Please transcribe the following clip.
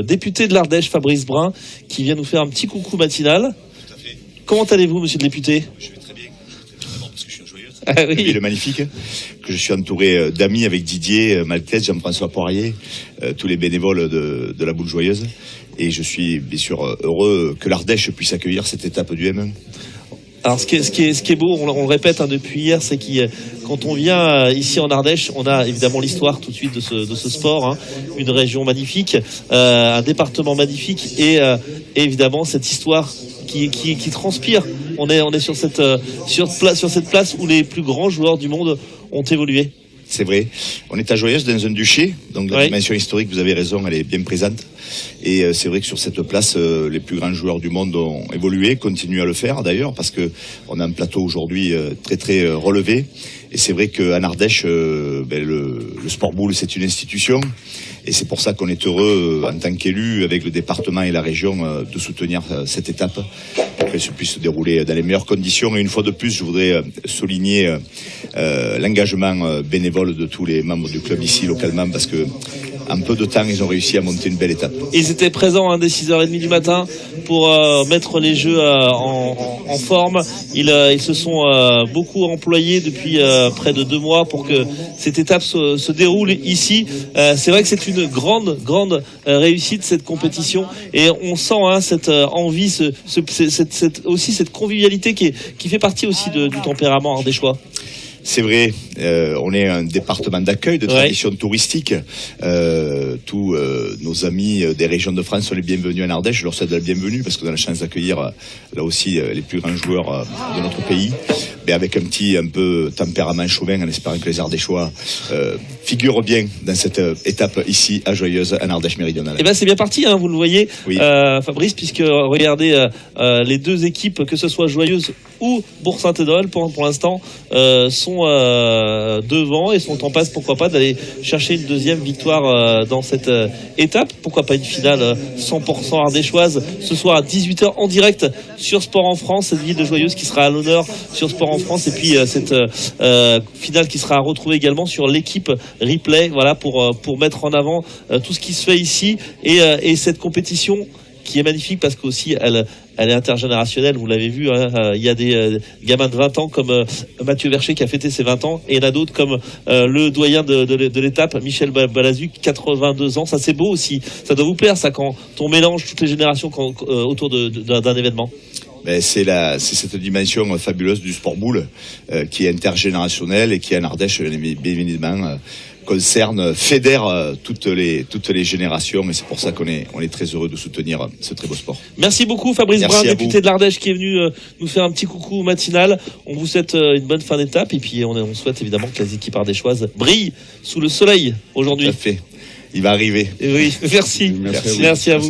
Député de l'Ardèche, Fabrice Brun, qui vient nous faire un petit coucou matinal. Tout à fait. Comment allez-vous, monsieur le député? Je vais très bien, d'abord parce que je suis un joyeux. Ah oui. Et le magnifique, que je suis entouré d'amis avec Didier Maltès, Jean-François Poirier, tous les bénévoles de la Boule Joyeuse. Et je suis bien sûr heureux que l'Ardèche puisse accueillir cette étape du M1. Alors ce qui est beau, on le répète depuis hier, c'est que quand on vient ici en Ardèche, on a évidemment l'histoire tout de suite de ce sport, hein, une région magnifique, un département magnifique et évidemment cette histoire qui transpire. On est sur cette place où les plus grands joueurs du monde ont évolué. C'est vrai. On est à Joyeuse dans un duché, donc la Oui. dimension historique, vous avez raison, elle est bien présente. Et c'est vrai que sur cette place, les plus grands joueurs du monde ont évolué, continuent à le faire d'ailleurs, parce que on a un plateau aujourd'hui très très relevé. Et c'est vrai qu'en Ardèche, le sport boule, c'est une institution. Et c'est pour ça qu'on est heureux, en tant qu'élu, avec le département et la région, de soutenir cette étape, pour qu'elle se puisse se dérouler dans les meilleures conditions. Et une fois de plus, je voudrais souligner l'engagement bénévole de tous les membres du club ici, localement, parce que en peu de temps, ils ont réussi à monter une belle étape. Ils étaient présents dès 6h30 du matin pour mettre les jeux en forme. Ils se sont beaucoup employés depuis près de 2 mois pour que cette étape se déroule ici. C'est vrai que c'est une grande réussite, cette compétition. Et on sent cette envie, aussi cette convivialité qui fait partie aussi du tempérament ardéchois. C'est vrai, on est un département d'accueil, de tradition touristique. Tous nos amis des régions de France sont les bienvenus en Ardèche. Je leur souhaite la bienvenue parce qu'on a la chance d'accueillir là aussi les plus grands joueurs de notre pays. Mais avec un peu tempérament chauvin, en espérant que les Ardéchois figurent bien dans cette étape ici à Joyeuse, en Ardèche méridionale. Et bien c'est bien parti, hein, vous le voyez, oui. Fabrice, puisque regardez les deux équipes, que ce soit Joyeuse ou Bourg-Saint-Édouard, pour l'instant, sont devant et sont en passe, pourquoi pas, d'aller chercher une deuxième victoire dans cette étape. Pourquoi pas une finale 100% ardéchoise ce soir à 18h en direct sur Sport en France, cette ville de Joyeuse qui sera à l'honneur sur Sport en France, et puis cette finale qui sera retrouvée également sur l'équipe replay, voilà, pour mettre en avant tout ce qui se fait ici et cette compétition qui est magnifique parce qu'aussi elle est intergénérationnelle, vous l'avez vu, hein, il y a des gamins de 20 ans comme Mathieu Vercher qui a fêté ses 20 ans, et il y en a d'autres comme le doyen de l'étape, Michel Balazuc, 82 ans. Ça c'est beau aussi, ça doit vous plaire ça quand on mélange toutes les générations autour d'un événement. C'est cette dimension fabuleuse du sport boule qui est intergénérationnelle et qui en Ardèche, bien évidemment, fédère toutes les générations, et c'est pour ça qu'on est très heureux de soutenir ce très beau sport. Merci beaucoup Fabrice Brun, député de l'Ardèche, qui est venu nous faire un petit coucou matinal. On vous souhaite une bonne fin d'étape, et puis on souhaite évidemment que les équipes ardéchoises brillent sous le soleil aujourd'hui. Tout à fait, il va arriver. Et oui, merci à vous.